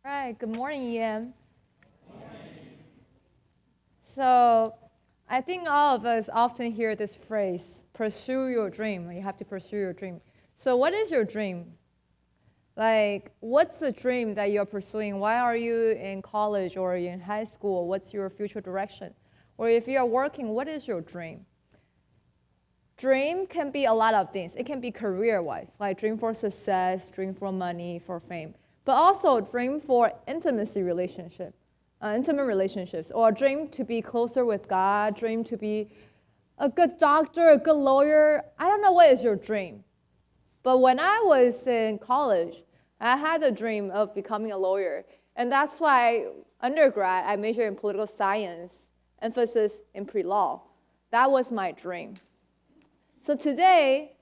All right, good morning, Ian. So, I think all of us often hear this phrase, pursue your dream. You have to pursue your dream. So, what is your dream? Like, what's the dream that you're pursuing? Why are you in college or in high school? What's your future direction? Or if you're working, what is your dream? Dream can be a lot of things. It can be career-wise, like dream for success, dream for money, for fame, but also dream for intimate relationships, or dream to be closer with God, dream to be a good doctor, a good lawyer. I don't know what is your dream. But when I was in college, I had a dream of becoming a lawyer. And that's why undergrad, I majored in political science, emphasis in pre-law. That was my dream. So today,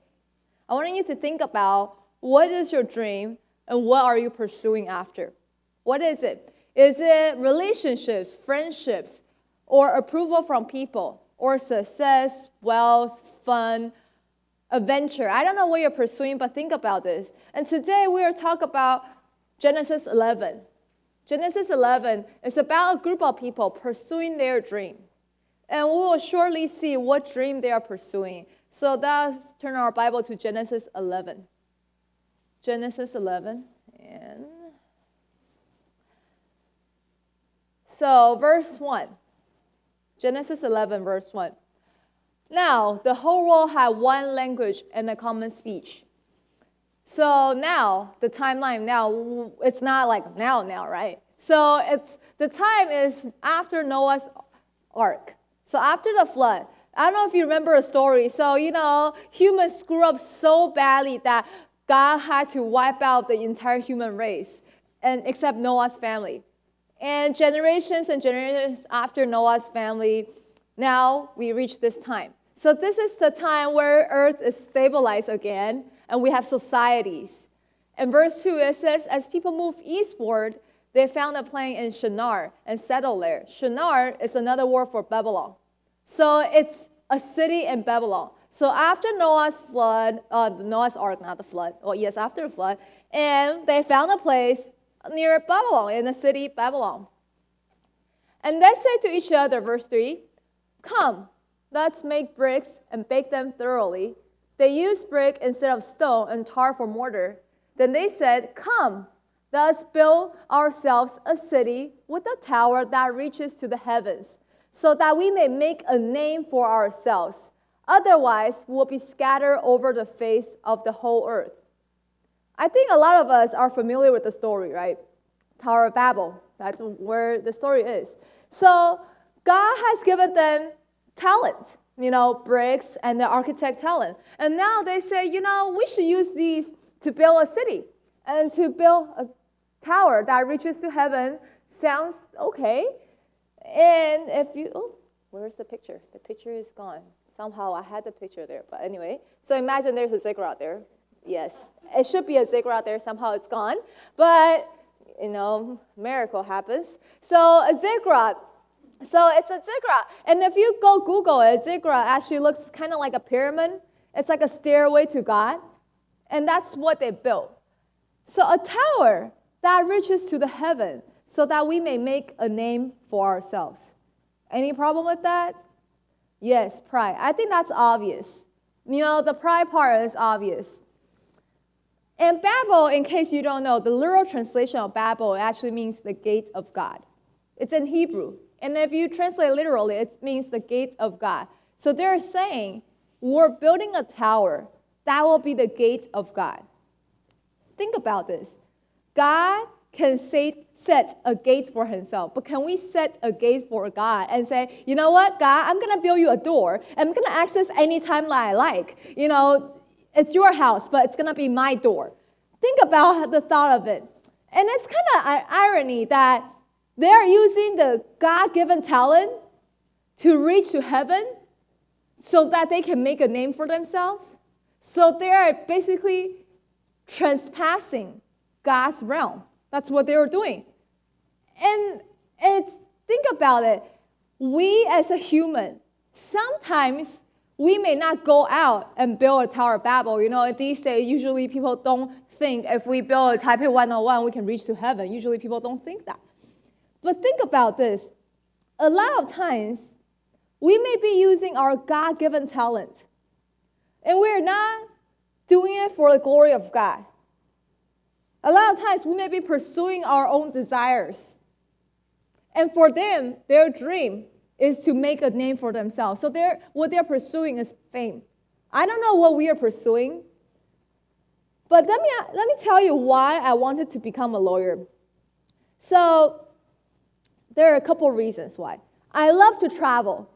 I want you to think about what is your dream and what are you pursuing after? What is it? Is it relationships, friendships, or approval from people, or success, wealth, fun, adventure? I don't know what you're pursuing, but think about this. And today we will talk about Genesis 11. Genesis 11 is about a group of people pursuing their dream. And we will shortly see what dream they are pursuing. So let's turn our Bible to Genesis 11. Genesis 11. And so verse 1. Genesis 11, verse 1. Now, the whole world had one language and a common speech. So now, the timeline now, it's not like now, right? So the time is after Noah's ark. So after the flood. I don't know if you remember a story. So, humans screw up so badly that God had to wipe out the entire human race, and except Noah's family. And generations after Noah's family, now we reach this time. So this is the time where earth is stabilized again, and we have societies. In verse 2, it says, as people moved eastward, they found a plain in Shinar and settled there. Shinar is another word for Babylon. So it's a city in Babylon. So after Noah's flood, Noah's ark, not the flood. Oh yes, after the flood, and they found a place near Babylon, in the city Babylon. And they said to each other, verse 3, come, let's make bricks and bake them thoroughly. They used brick instead of stone and tar for mortar. Then they said, come, let us build ourselves a city with a tower that reaches to the heavens, so that we may make a name for ourselves. Otherwise, we'll be scattered over the face of the whole earth. I think a lot of us are familiar with the story, right? Tower of Babel. That's where the story is. So God has given them talent, bricks and the architect talent. And now they say, we should use these to build a city and to build a tower that reaches to heaven. Sounds okay. And if where's the picture? The picture is gone. Somehow I had the picture there. But anyway, so imagine there's a ziggurat there. Yes, it should be a ziggurat there. Somehow it's gone. But, miracle happens. So a ziggurat. So it's a ziggurat. And if you go Google it, a ziggurat actually looks kind of like a pyramid. It's like a stairway to God. And that's what they built. So a tower that reaches to the heaven, so that we may make a name for ourselves. Any problem with that? Yes, pride. I think that's obvious. The pride part is obvious. And Babel, in case you don't know, the literal translation of Babel actually means the gate of God. It's in Hebrew. And if you translate literally, it means the gate of God. So they're saying, we're building a tower that will be the gate of God. Think about this. God can set a gate for himself, but can we set a gate for God and say, you know what, God, I'm going to build you a door, and I'm going to access anytime that I like. It's your house, but it's going to be my door. Think about the thought of it. And it's kind of irony that they're using the God-given talent to reach to heaven so that they can make a name for themselves. So they're basically trespassing God's realm. That's what they were doing. And think about it. We as a human, sometimes we may not go out and build a Tower of Babel. These days, usually people don't think if we build a Taipei 101, we can reach to heaven. Usually people don't think that. But think about this. A lot of times, we may be using our God-given talent, and we're not doing it for the glory of God. A lot of times, we may be pursuing our own desires. And for them, their dream is to make a name for themselves. So what they're pursuing is fame. I don't know what we are pursuing, but let me tell you why I wanted to become a lawyer. So there are a couple reasons why. I love to travel.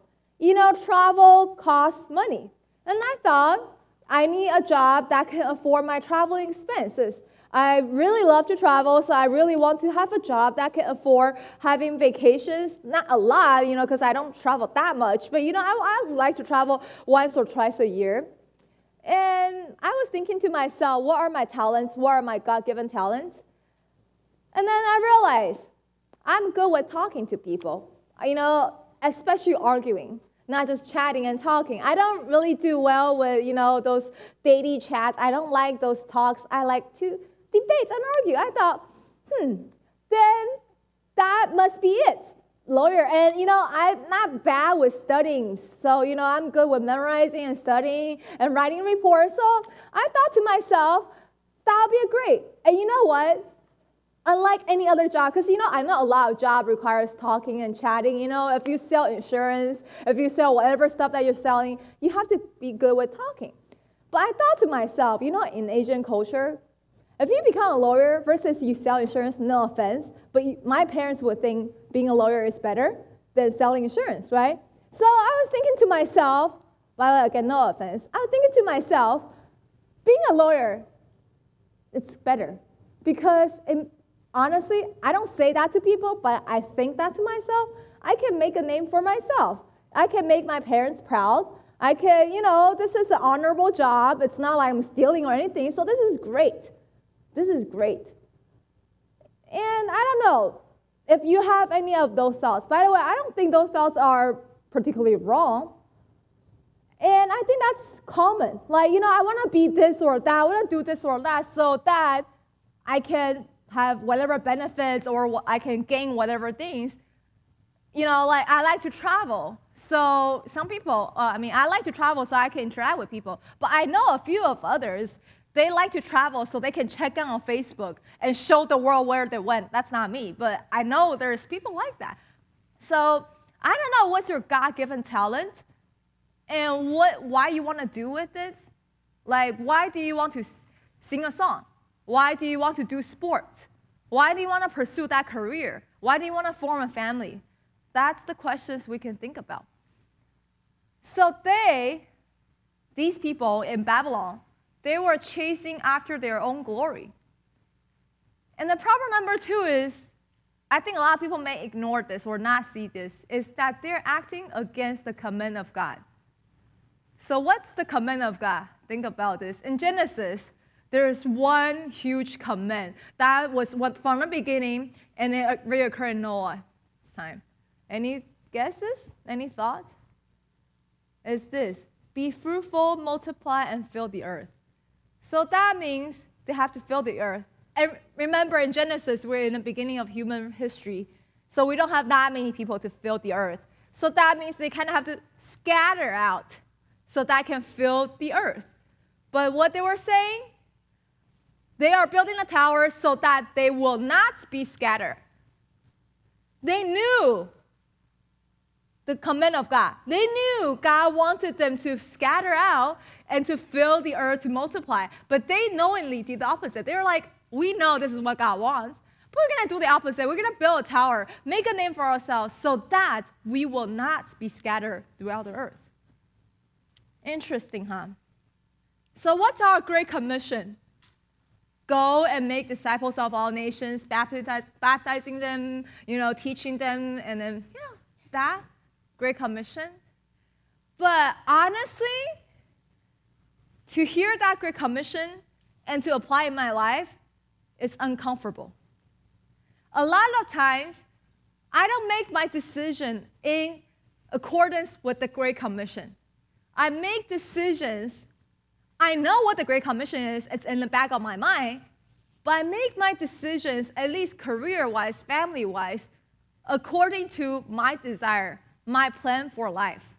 Travel costs money. And I thought I need a job that can afford my traveling expenses. I really love to travel, so I really want to have a job that can afford having vacations. Not a lot, because I don't travel that much. But, I like to travel once or twice a year. And I was thinking to myself, what are my talents? What are my God-given talents? And then I realized I'm good with talking to people, especially arguing, not just chatting and talking. I don't really do well with, those daily chats. I don't like those talks. I like to debate and argue. I thought, then that must be it, lawyer. And, I'm not bad with studying. So, I'm good with memorizing and studying and writing reports. So I thought to myself, that would be great. And you know what? Unlike any other job, because, I know a lot of job requires talking and chatting. If you sell insurance, if you sell whatever stuff that you're selling, you have to be good with talking. But I thought to myself, in Asian culture, if you become a lawyer versus you sell insurance, no offense, but my parents would think being a lawyer is better than selling insurance, right? So I was thinking to myself, well, again, no offense, I was thinking to myself, being a lawyer, it's better. Because honestly, I don't say that to people, but I think that to myself. I can make a name for myself. I can make my parents proud. I can, this is an honorable job. It's not like I'm stealing or anything, so this is great. This is great. And I don't know if you have any of those thoughts. By the way, I don't think those thoughts are particularly wrong. And I think that's common. Like, I want to be this or that. I want to do this or that so that I can have whatever benefits or I can gain whatever things. Like I like to travel. So some people, I like to travel so I can interact with people. But I know a few of others, they like to travel so they can check out on Facebook and show the world where they went. That's not me, but I know there's people like that. So I don't know what's your God-given talent and why you want to do with it. Like, why do you want to sing a song? Why do you want to do sports? Why do you want to pursue that career? Why do you want to form a family? That's the questions we can think about. So these people in Babylon, they were chasing after their own glory. And the problem number 2 is, I think a lot of people may ignore this or not see this, is that they're acting against the command of God. So what's the command of God? Think about this. In Genesis, there is one huge command. That was what from the beginning, and it reoccurred in Noah's time. Any guesses? Any thoughts? It's this: be fruitful, multiply, and fill the earth. So that means they have to fill the earth. And remember, in Genesis, we're in the beginning of human history, so we don't have that many people to fill the earth. So that means they kind of have to scatter out so that can fill the earth. But what they were saying, they are building a tower so that they will not be scattered. They knew the command of God. They knew God wanted them to scatter out and to fill the earth, to multiply. But they knowingly did the opposite. They were like, we know this is what God wants, but we're going to do the opposite. We're going to build a tower, make a name for ourselves so that we will not be scattered throughout the earth. Interesting, huh? So what's our Great Commission? Go and make disciples of all nations, baptizing them, teaching them, and then, that Great Commission. But honestly, to hear that Great Commission and to apply in my life is uncomfortable. A lot of times, I don't make my decision in accordance with the Great Commission. I make decisions. I know what the Great Commission is. It's in the back of my mind, but I make my decisions, at least career-wise, family-wise, according to my desire, my plan for life.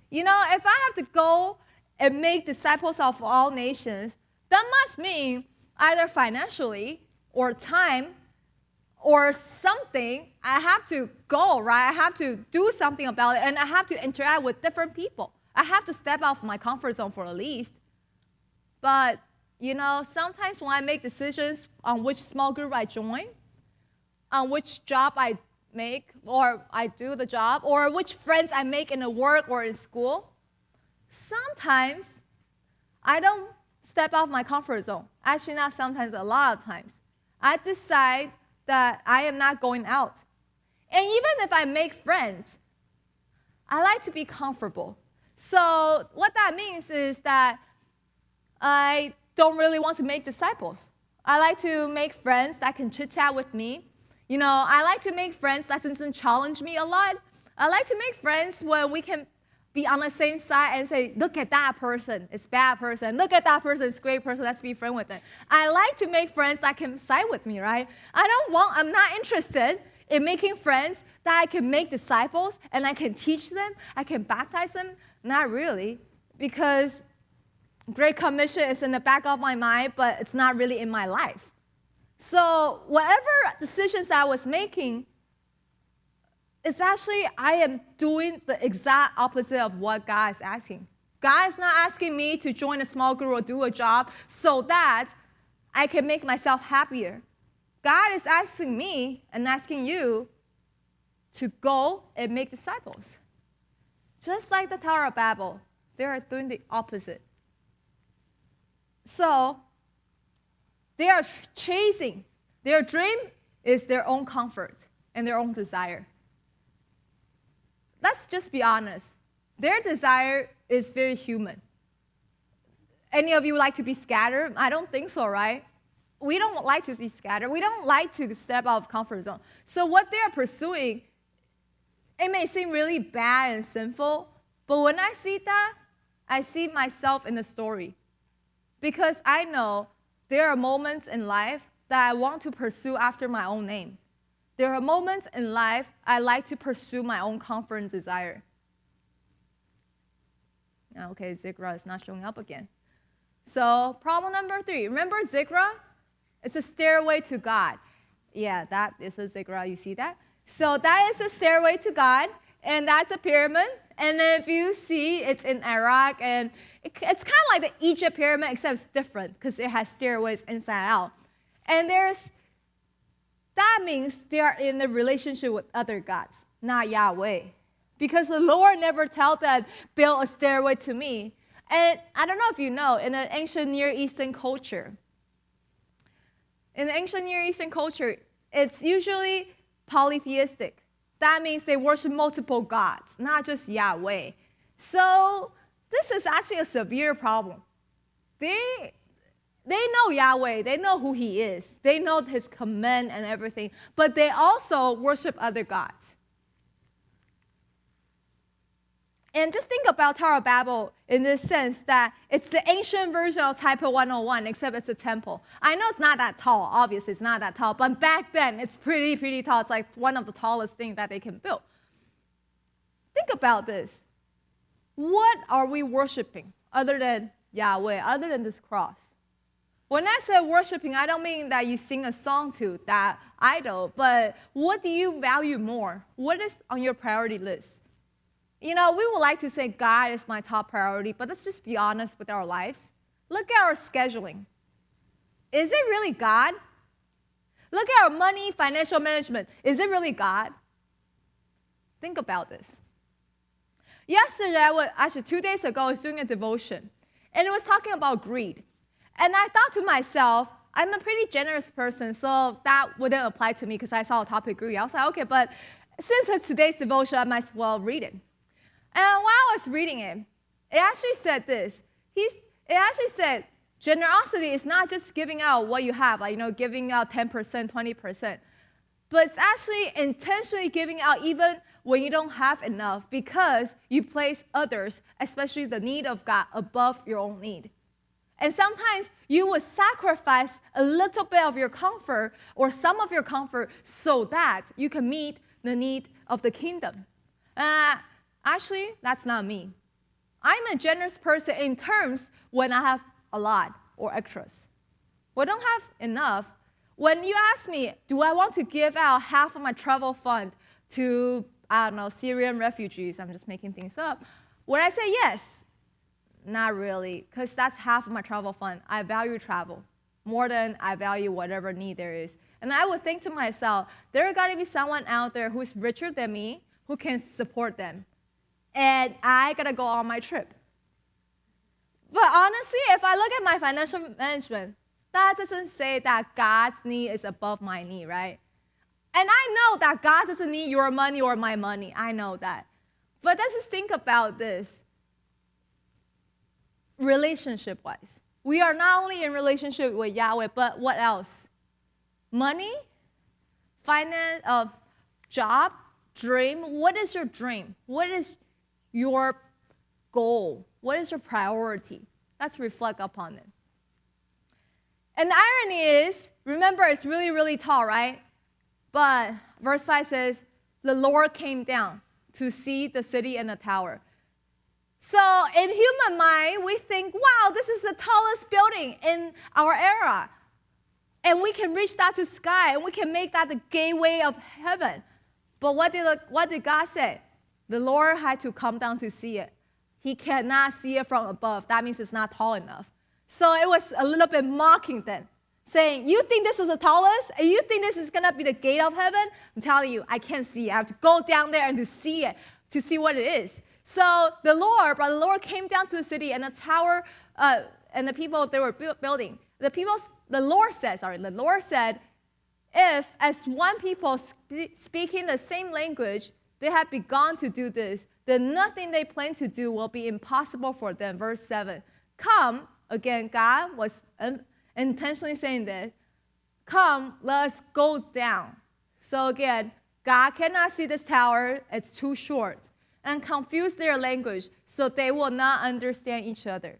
You know, if I have to go and make disciples of all nations, that must mean either financially or time or something, I have to go, right? I have to do something about it, and I have to interact with different people. I have to step out of my comfort zone for the least. But, you know, sometimes when I make decisions on which small group I join, on which job I make, or I do the job, or which friends I make in the work or in school, sometimes I don't step out of my comfort zone. Actually, not sometimes, a lot of times. I decide that I am not going out. And even if I make friends, I like to be comfortable. So what that means is that I don't really want to make disciples. I like to make friends that can chit-chat with me. You know, I like to make friends that doesn't challenge me a lot. I like to make friends where we can be on the same side and say, look at that person, it's a bad person. Look at that person, it's a great person, let's be friends with them. I like to make friends that can side with me, right? I'm not interested in making friends that I can make disciples and I can teach them, I can baptize them. Not really, because Great Commission is in the back of my mind, but it's not really in my life. So whatever decisions I was making, it's actually I am doing the exact opposite of what God is asking. God is not asking me to join a small group or do a job so that I can make myself happier. God is asking me and asking you to go and make disciples. Just like the Tower of Babel, they are doing the opposite. So they are chasing. Their dream is their own comfort and their own desire. Let's just be honest. Their desire is very human. Any of you like to be scattered? I don't think so, right? We don't like to be scattered. We don't like to step out of comfort zone. So what they are pursuing, it may seem really bad and sinful, but when I see that, I see myself in the story. Because I know there are moments in life that I want to pursue after my own name. There are moments in life I like to pursue my own comfort and desire. Okay, Zikra is not showing up again. So problem number 3. Remember Zikra? It's a stairway to God. Yeah, that is a Zikra. You see that? So that is a stairway to God, and that's a pyramid. And if you see, it's in Iraq, and it's kind of like the Egypt pyramid, except it's different because it has stairways inside out. And that means they are in a relationship with other gods, not Yahweh. Because the Lord never told them, build a stairway to me. And I don't know if you know, in the ancient Near Eastern culture, it's usually polytheistic. That means they worship multiple gods, not just Yahweh. So this is actually a severe problem. They know Yahweh. They know who He is. They know His command and everything. But they also worship other gods. And just think about Tower of Babel in this sense that it's the ancient version of Taipei 101, except it's a temple. I know it's not that tall. Obviously, it's not that tall. But back then, it's pretty tall. It's like one of the tallest things that they can build. Think about this. What are we worshiping other than Yahweh, other than this cross? When I say worshiping, I don't mean that you sing a song to that idol, but what do you value more? What is on your priority list? You know, we would like to say God is my top priority, but let's just be honest with our lives. Look at our scheduling. Is it really God? Look at our money, financial management. Is it really God? Think about this. Yesterday, actually 2 days ago, I was doing a devotion, and it was talking about greed. And I thought to myself, I'm a pretty generous person, so that wouldn't apply to me because I saw a topic greed. I was like, okay, but since it's today's devotion, I might as well read it. And while I was reading it, it actually said this. It actually said, generosity is not just giving out what you have, like, giving out 10%, 20%. But it's actually intentionally giving out even when you don't have enough because you place others, especially the need of God, above your own need. And sometimes you will sacrifice a little bit of your comfort or some of your comfort so that you can meet the need of the kingdom. Actually, that's not me. I'm a generous person in terms when I have a lot or extras. When I don't have enough, when you ask me, do I want to give out half of my travel fund to, I don't know, Syrian refugees, I'm just making things up, when I say yes, not really, because that's half of my travel fund. I value travel more than I value whatever need there is. And I would think to myself, there got to be someone out there who's richer than me who can support them. And I got to go on my trip. But honestly, if I look at my financial management, that doesn't say that God's need is above my need, right? And I know that God doesn't need your money or my money. I know that. But let's just think about this relationship-wise. We are not only in relationship with Yahweh, but what else? Money, finance, job, dream. What is your dream? What is your goal? What is your priority? Let's reflect upon it. And the irony is, remember, it's really, really tall, right? But verse 5 says, the Lord came down to see the city and the tower. So in human mind, we think, wow, this is the tallest building in our era. And we can reach that to sky, and we can make that the gateway of heaven. But what did God say? The Lord had to come down to see it. He cannot see it from above. That means it's not tall enough. So it was a little bit mocking them, saying, you think this is the tallest? And you think this is going to be the gate of heaven? I'm telling you, I can't see it. I have to go down there and to see it, to see what it is. So the Lord came down to the city and the tower and the people they were building. The Lord said, if as one people speaking the same language, they have begun to do this, then nothing they plan to do will be impossible for them. Verse 7, come, again, God was intentionally saying this, come, let us go down. So again, God cannot see this tower, it's too short, and confuse their language so they will not understand each other.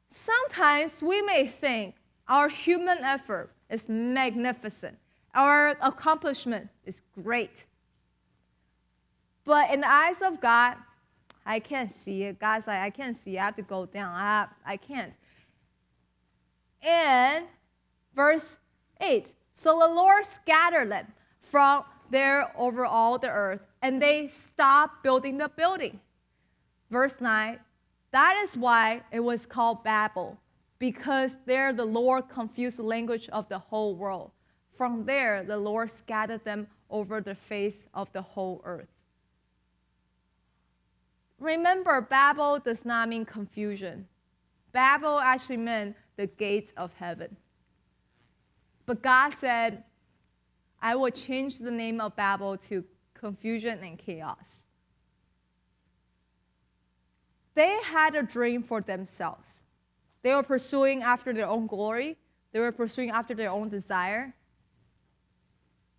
Sometimes we may think our human effort is magnificent, our accomplishment is great. But in the eyes of God, I can't see it. God's like, I can't see it. I have to go down. I can't. And verse 8, so the Lord scattered them from there over all the earth, and they stopped building the building. Verse 9, that is why it was called Babel, because there the Lord confused the language of the whole world. From there, the Lord scattered them over the face of the whole earth. Remember, Babel does not mean confusion. Babel actually meant the gates of heaven. But God said, I will change the name of Babel to confusion and chaos. They had a dream for themselves. They were pursuing after their own glory. They were pursuing after their own desire.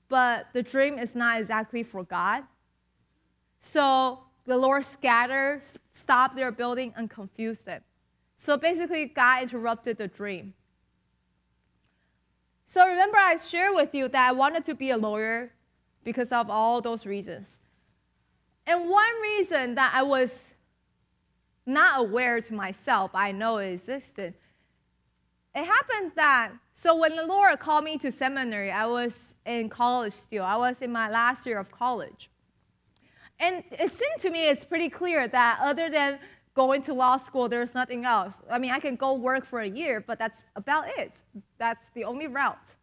But the dream is not exactly for God. So the Lord scattered, stopped their building, and confused them. So basically, God interrupted the dream. So remember, I shared with you that I wanted to be a lawyer because of all those reasons. And one reason that I was not aware to myself, I know it existed. It happened that, so when the Lord called me to seminary, I was in college still. I was in my last year of college. And it seemed to me it's pretty clear that other than going to law school, there's nothing else. I mean, I can go work for a year, but that's about it. That's the only route.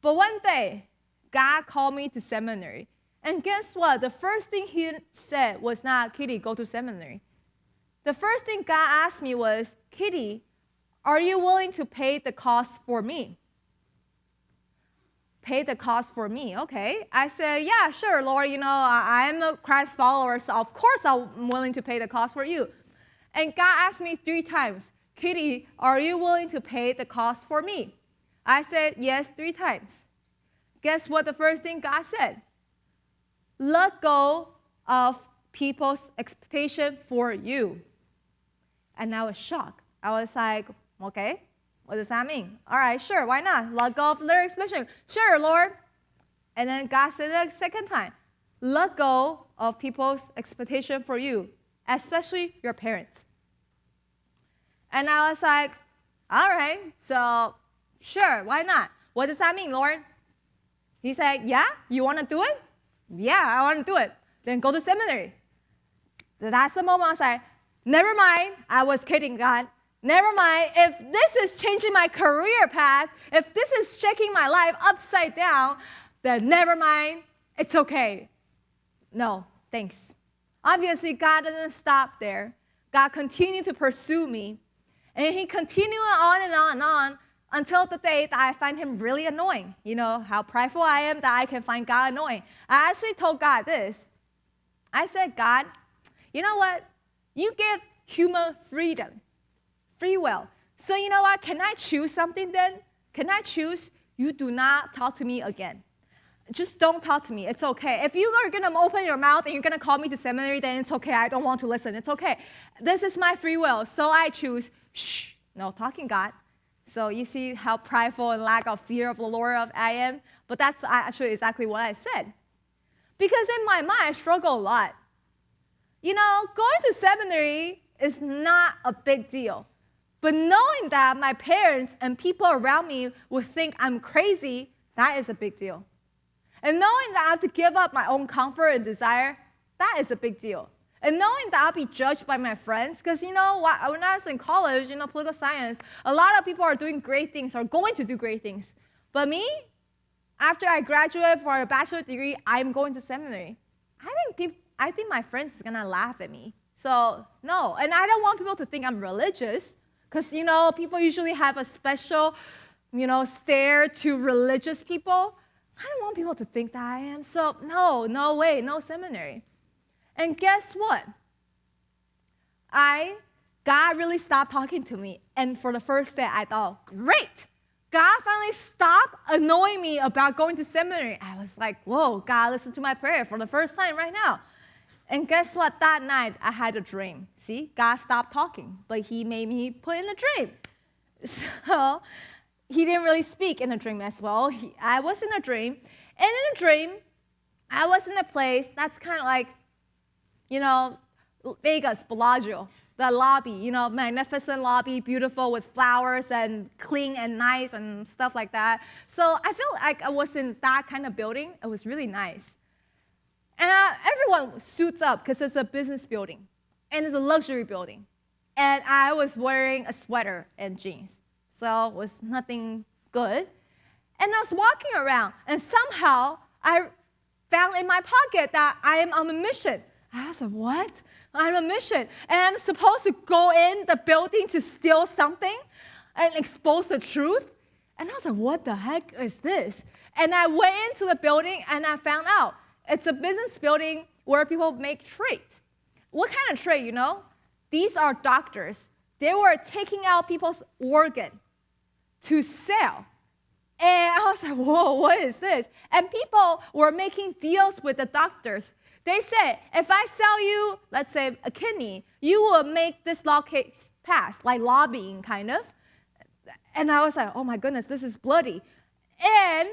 But one day, God called me to seminary. And guess what? The first thing he said was not, Kitty, go to seminary. The first thing God asked me was, Kitty, are you willing to pay the cost for me? Pay the cost for me, okay. I said, yeah, sure, Lord, I'm a Christ follower, so of course I'm willing to pay the cost for you. And God asked me 3 times, Kitty, are you willing to pay the cost for me? I said, yes, 3 times. Guess what the first thing God said? Let go of people's expectation for you. And I was shocked. I was like, okay, what does that mean? All right, sure, why not? Let go of their expectation. Sure, Lord. And then God said it a second time. Let go of people's expectation for you, especially your parents. And I was like, all right, so sure, why not? What does that mean, Lord? He said, yeah, you want to do it? Yeah, I want to do it. Then go to seminary. That's the moment I was like, never mind. I was kidding, God. Never mind. If this is changing my career path, if this is shaking my life upside down, then never mind. It's okay. No, thanks. Obviously, God didn't stop there. God continued to pursue me. And he continued on and on and on until the day that I find him really annoying. You know, how prideful I am that I can find God annoying. I actually told God this. I said, God, you know what? You give human freedom, free will. So you know what? Can I choose something then? Can I choose you do not talk to me again? Just don't talk to me. It's okay. If you are going to open your mouth and you're going to call me to seminary, then it's okay. I don't want to listen. It's okay. This is my free will. So I choose, shh, no talking, God. So you see how prideful and lack of fear of the Lord I am? But that's actually exactly what I said. Because in my mind, I struggle a lot. You know, going to seminary is not a big deal. But knowing that my parents and people around me would think I'm crazy, that is a big deal. And knowing that I have to give up my own comfort and desire, that is a big deal. And knowing that I'll be judged by my friends, because when I was in college, political science, a lot of people are doing great things, are going to do great things. But me, after I graduate for a bachelor's degree, I'm going to seminary. I think my friends are gonna laugh at me. So no, and I don't want people to think I'm religious, because people usually have a special, stare to religious people. I don't want people to think that I am. So no way, no seminary. And guess what? God really stopped talking to me. And for the first day, I thought, great. God finally stopped annoying me about going to seminary. I was like, whoa, God, listen to my prayer for the first time right now. And guess what? That night, I had a dream. See, God stopped talking, but he made me put in a dream. So he didn't really speak in a dream as well. I was in a dream. And in a dream, I was in a place that's kind of like, Vegas, Bellagio, the lobby, magnificent lobby, beautiful with flowers and clean and nice and stuff like that. So I feel like I was in that kind of building. It was really nice. And everyone suits up because it's a business building. And it's a luxury building. And I was wearing a sweater and jeans. So it was nothing good. And I was walking around, and somehow I found in my pocket that I am on a mission. I was like, what? I'm on a mission. And I'm supposed to go in the building to steal something and expose the truth? And I was like, what the heck is this? And I went into the building, and I found out it's a business building where people make trades. What kind of trade, These are doctors. They were taking out people's organ to sell. And I was like, whoa, what is this? And people were making deals with the doctors. They said, if I sell you, let's say, a kidney, you will make this law case pass, like lobbying, kind of. And I was like, oh my goodness, this is bloody. And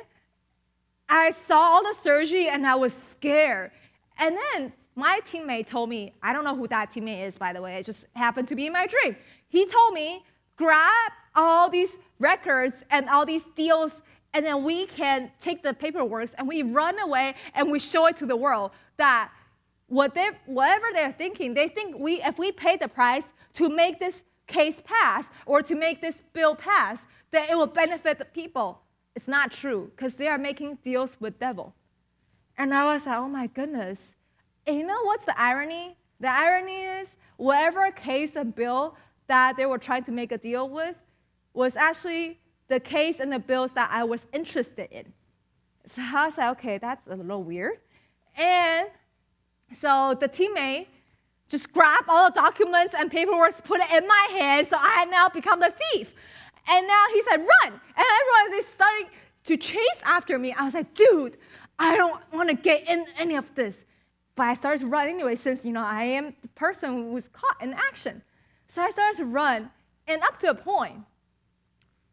I saw all the surgery, and I was scared. And then my teammate told me, I don't know who that teammate is, by the way. It just happened to be in my dream. He told me, grab all these records and all these deals, and then we can take the paperwork, and we run away, and we show it to the world that whatever they're thinking, they think if we pay the price to make this case pass or to make this bill pass, that it will benefit the people. It's not true, because they are making deals with devil. And I was like, oh my goodness. And you know what's the irony? The irony is whatever case and bill that they were trying to make a deal with was actually the case and the bills that I was interested in. So I was like, okay, that's a little weird. And so the teammate just grabbed all the documents and paperwork, put it in my hand, so I had now become the thief. And now he said, run. And everyone is starting to chase after me. I was like, dude, I don't want to get in any of this. But I started to run anyway, since I am the person who was caught in action. So I started to run. And up to a point,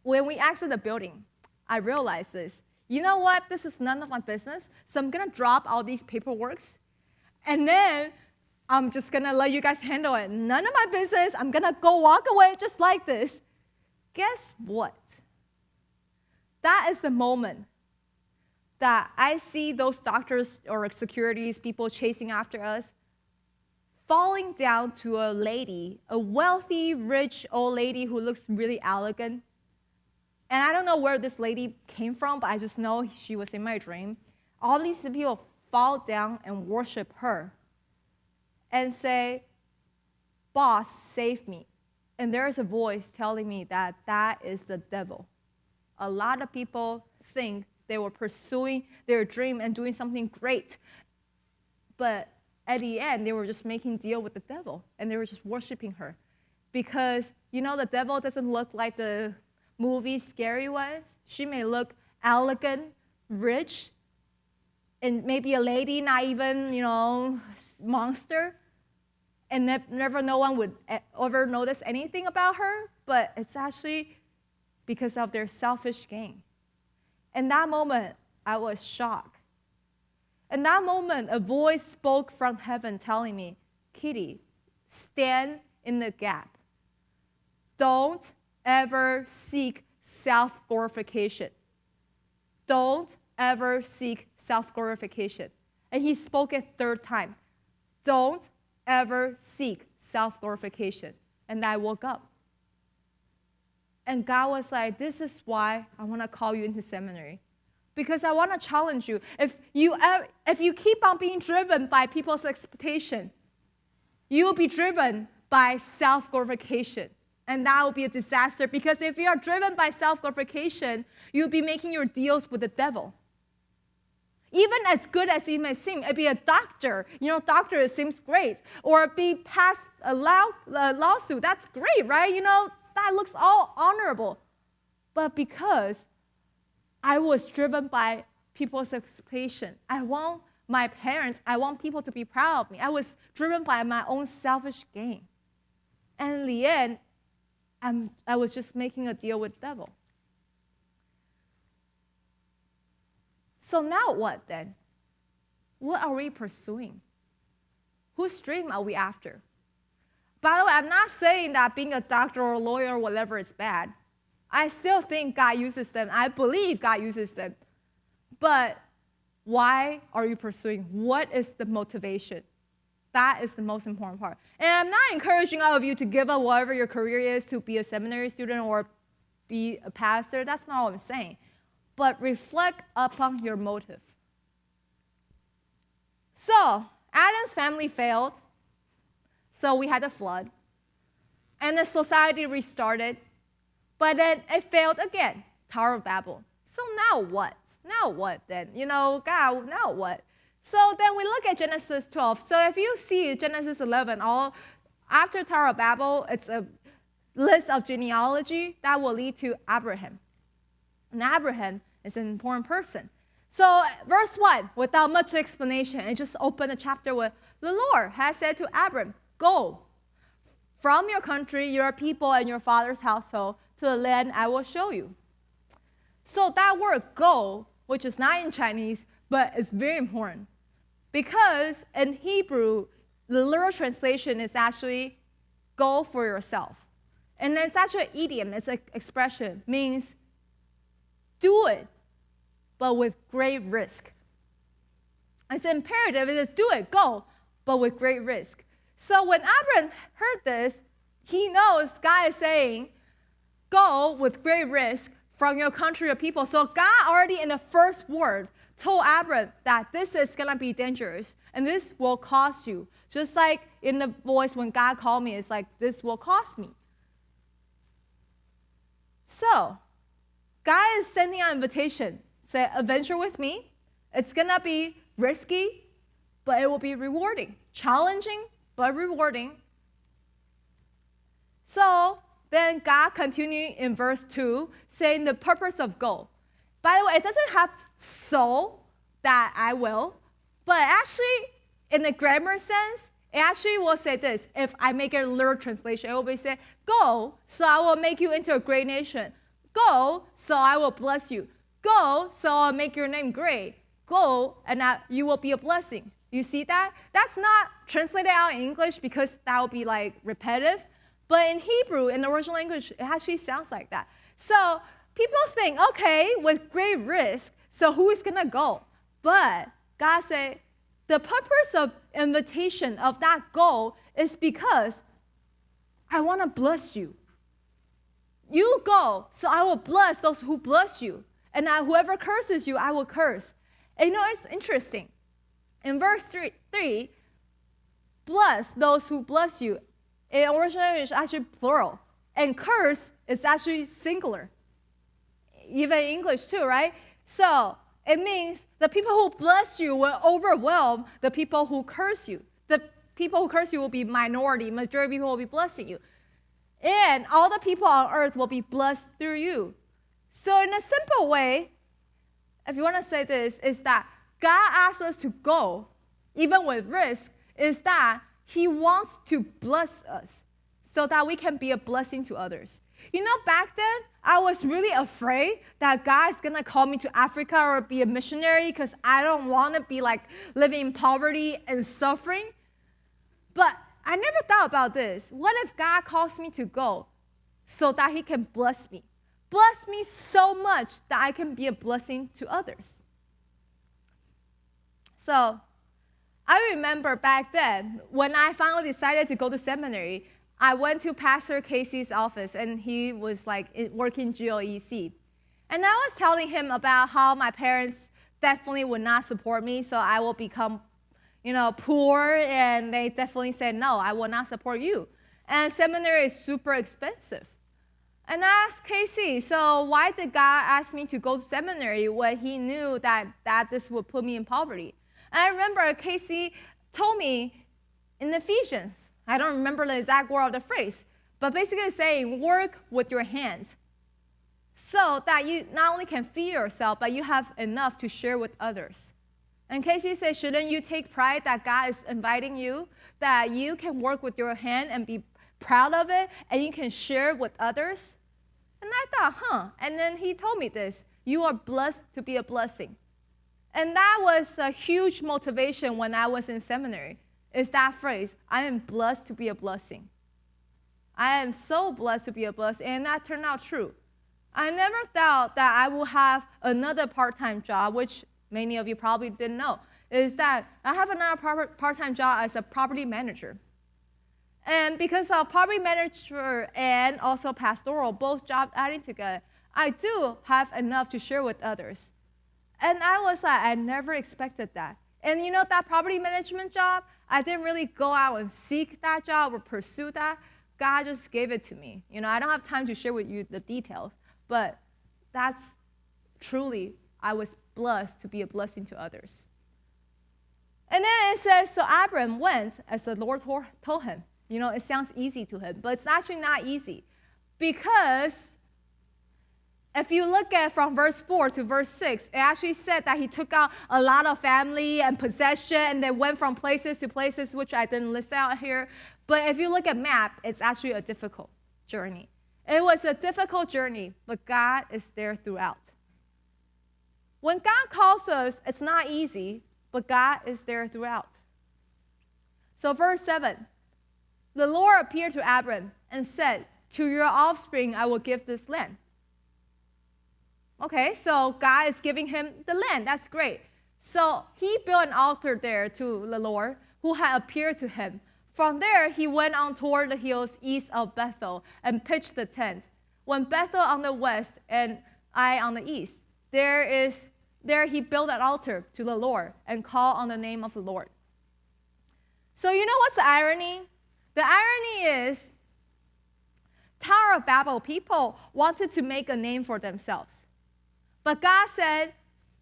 when we exit the building, I realized this. You know what? This is none of my business, so I'm going to drop all these paperwork, and then I'm just going to let you guys handle it. None of my business. I'm going to go walk away just like this. Guess what? That is the moment that I see those doctors or securities, people chasing after us, falling down to a lady, a wealthy, rich old lady who looks really elegant. And I don't know where this lady came from, but I just know she was in my dream. All these people fall down and worship her and say, "Boss, save me." And there's a voice telling me that that is the devil. A lot of people think they were pursuing their dream and doing something great. But at the end, they were just making deal with the devil, and they were just worshiping her. Because, the devil doesn't look like the movie scary ones. She may look elegant, rich, and maybe a lady, not even, monster. And never no one would ever notice anything about her, but it's actually because of their selfish gain. In that moment, I was shocked. In that moment, a voice spoke from heaven telling me, "Kitty, stand in the gap. Don't ever seek self-glorification. Don't ever seek self-glorification." And he spoke a third time. Don't ever seek self-glorification. And I woke up. And God was like, "This is why I want to call you into seminary. Because I want to challenge you. If you keep on being driven by people's expectation, you will be driven by self-glorification. And that will be a disaster, because if you are driven by self-glorification, you'll be making your deals with the devil. Even as good as it may seem, be a doctor, doctor, it seems great. Or be past a lawsuit, that's great, right? That looks all honorable. But because I was driven by people's expectation, I want my parents, I want people to be proud of me. I was driven by my own selfish gain. And in the end, I was just making a deal with the devil. So now what then? What are we pursuing? Whose dream are we after? By the way, I'm not saying that being a doctor or a lawyer or whatever is bad. I still think God uses them. I believe God uses them. But why are you pursuing? What is the motivation? That is the most important part. And I'm not encouraging all of you to give up whatever your career is to be a seminary student or be a pastor. That's not what I'm saying. But reflect upon your motive. So, Adam's family failed. So we had a flood. And the society restarted. But then it failed again. Tower of Babel. So now what? Now what then? God, now what? So then we look at Genesis 12. So if you see Genesis 11, after Tower of Babel, it's a list of genealogy that will lead to Abraham. And Abraham is an important person. So verse 1, without much explanation, it just opened the chapter with, "The Lord has said to Abram, go from your country, your people, and your father's household to the land I will show you." So that word "go," which is not in Chinese, but it's very important. Because in Hebrew, the literal translation is actually "go for yourself." And it's actually an idiom, it's an expression, means do it, but with great risk. It's imperative, it is do it, go, but with great risk. So when Abram heard this, he knows God is saying, go with great risk from your country or people. So God already in the first word told Abram that this is going to be dangerous and this will cost you. Just like in the voice when God called me, it's like, this will cost me. So God is sending an invitation. Say, adventure with me. It's going to be risky, but it will be rewarding. Challenging, but rewarding. So then God continued in verse 2, saying the purpose of go. By the way, it doesn't have so that I will, but actually in the grammar sense, It actually will say this. If I make a literal translation, it will be say, go, so I will make you into a great nation. Go, so I will bless you. Go, so I'll make your name great. Go, and you will be a blessing. You see that? That's not translated out in English because that would be like repetitive. But in Hebrew, in the original language, it actually sounds like that. So people think, okay, with great risk, so who is going to go? But God said, the purpose of invitation of that goal is because I want to bless you. You go, so I will bless those who bless you. And whoever curses you, I will curse. And you know, it's interesting. In verse 3, bless those who bless you. In original English, it's actually plural. And curse is actually singular. Even in English too, right? So it means the people who bless you will overwhelm the people who curse you. The people who curse you will be minority. Majority of people will be blessing you. And all the people on earth will be blessed through you. So in a simple way, if you want to say this, is that God asks us to go, even with risk, is that He wants to bless us so that we can be a blessing to others. You know, back then, I was really afraid that God is going to call me to Africa or be a missionary because I don't want to be like living in poverty and suffering. But I never thought about this. What if God calls me to go so that He can bless me? Bless me so much that I can be a blessing to others. So I remember back then, when I finally decided to go to seminary, I went to Pastor Casey's office, and he was like working GOEC. And I was telling him about how my parents definitely would not support me, so I will become, poor, and they definitely said, no, I will not support you. And seminary is super expensive. And I asked Casey, so why did God ask me to go to seminary when He knew that this would put me in poverty? And I remember Casey told me in Ephesians, I don't remember the exact word of the phrase, but basically saying, work with your hands so that you not only can feed yourself, but you have enough to share with others. And Casey said, shouldn't you take pride that God is inviting you, that you can work with your hand and be proud of it, and you can share with others? And I thought, And then he told me this, you are blessed to be a blessing. And that was a huge motivation when I was in seminary, is that phrase, I am blessed to be a blessing. I am so blessed to be a blessing, and that turned out true. I never thought that I will have another part-time job, which many of you probably didn't know, is that I have another part-time job as a property manager. And because of property manager and also pastoral, both jobs adding together, I do have enough to share with others. And I was like, I never expected that. And that property management job, I didn't really go out and seek that job or pursue that. God just gave it to me. I don't have time to share with you the details, but that's truly, I was blessed to be a blessing to others. And then it says, so Abram went as the Lord told him. It sounds easy to him, but it's actually not easy. Because if you look at from verse 4 to verse 6, it actually said that he took out a lot of family and possession, and they went from places to places, which I didn't list out here. But if you look at map, it's actually a difficult journey. It was a difficult journey, but God is there throughout. When God calls us, it's not easy, but God is there throughout. So verse 7. The Lord appeared to Abram and said, to your offspring I will give this land. Okay, so God is giving him the land. That's great. So he built an altar there to the Lord who had appeared to him. From there, he went on toward the hills east of Bethel and pitched the tent. When Bethel on the west and Ai on the east, there he built an altar to the Lord and called on the name of the Lord. So you know what's the irony? The irony is, Tower of Babel people wanted to make a name for themselves. But God said,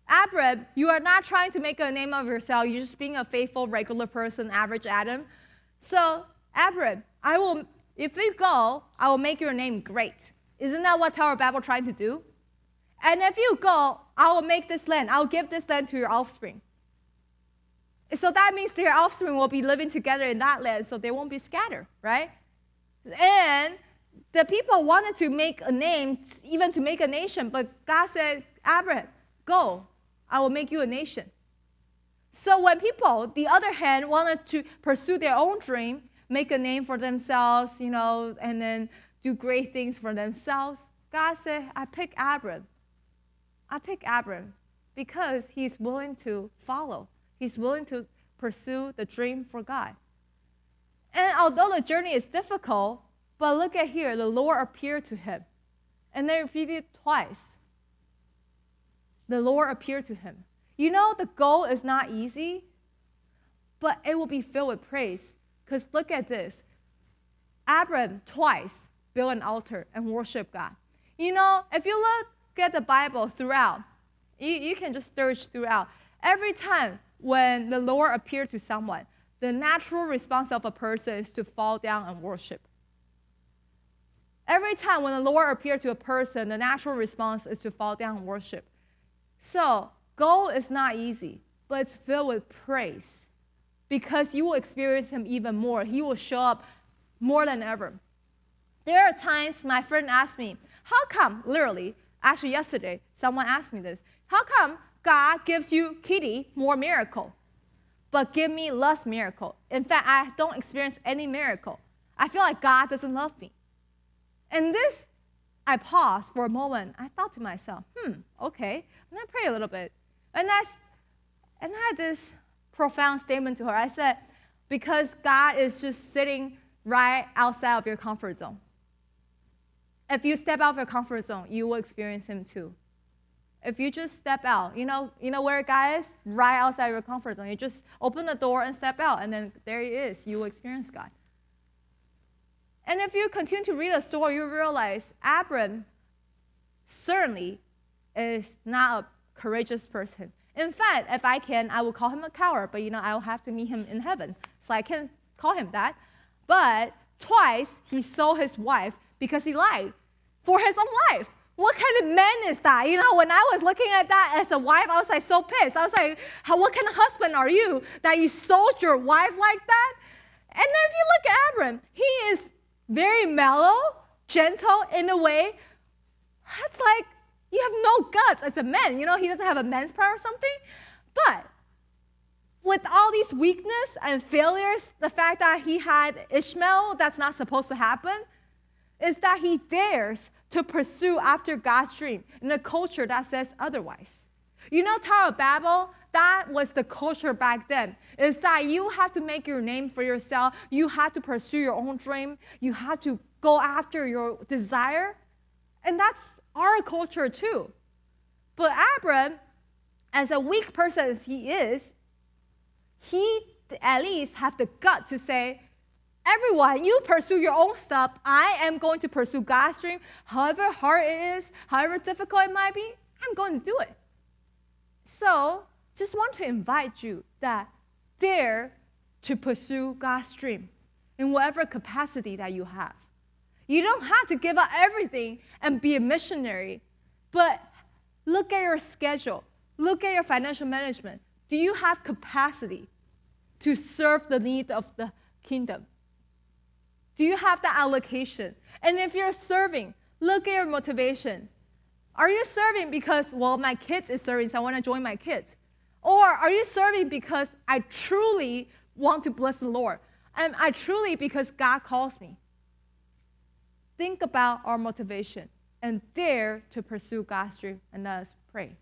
Abram, you are not trying to make a name of yourself. You're just being a faithful, regular person, average Adam. So, Abram, if you go, I will make your name great. Isn't that what Tower of Babel tried to do? And if you go, I will make this land. I will give this land to your offspring. So that means their offspring will be living together in that land, so they won't be scattered, right? And the people wanted to make a name, even to make a nation, but God said, Abraham, go, I will make you a nation. So when people, the other hand, wanted to pursue their own dream, make a name for themselves, and then do great things for themselves, God said, I pick Abraham. I pick Abraham because he's willing to follow. He's willing to pursue the dream for God. And although the journey is difficult, but look at here, the Lord appeared to him. And they repeated it twice. The Lord appeared to him. The goal is not easy, but it will be filled with praise. Because look at this. Abraham twice built an altar and worshiped God. If you look at the Bible throughout, you can just search throughout. Every time when the Lord appeared to someone, the natural response of a person is to fall down and worship. Every time when the Lord appeared to a person, the natural response is to fall down and worship. So, goal is not easy, but it's filled with praise because you will experience him even more. He will show up more than ever. There are times my friend asked me, how come, literally, actually yesterday, someone asked me this, how come God gives you, Kitty, more miracle, but give me less miracle? In fact, I don't experience any miracle. I feel like God doesn't love me. And this, I paused for a moment. I thought to myself, okay, I'm going to pray a little bit. And I had this profound statement to her. I said, because God is just sitting right outside of your comfort zone. If you step out of your comfort zone, you will experience him too. If you just step out, you know where God is? Right outside your comfort zone. You just open the door and step out, and then there he is. You will experience God. And if you continue to read the story, you realize Abram certainly is not a courageous person. In fact, if I can, I will call him a coward, but I will have to meet him in heaven. So I can't call him that. But twice, he sold his wife because he lied for his own life. What kind of man is that? When I was looking at that as a wife, I was like so pissed. I was like, what kind of husband are you that you sold your wife like that? And then if you look at Abram, he is very mellow, gentle in a way. It's like you have no guts as a man. He doesn't have a man's power or something. But with all these weakness and failures, the fact that he had Ishmael, that's not supposed to happen, is that he dares to pursue after God's dream in a culture that says otherwise. Tower of Babel, that was the culture back then, is that you have to make your name for yourself. You have to pursue your own dream. You have to go after your desire. And that's our culture too. But Abram, as a weak person as he is, he at least have the gut to say, everyone, you pursue your own stuff. I am going to pursue God's dream. However hard it is, however difficult it might be, I'm going to do it. So, just want to invite you that dare to pursue God's dream in whatever capacity that you have. You don't have to give up everything and be a missionary, but look at your schedule. Look at your financial management. Do you have capacity to serve the need of the kingdom? Do you have that allocation? And if you're serving, look at your motivation. Are you serving because, my kids is serving, so I want to join my kids? Or are you serving because I truly want to bless the Lord? And I truly because God calls me? Think about our motivation and dare to pursue God's dream, and let us pray.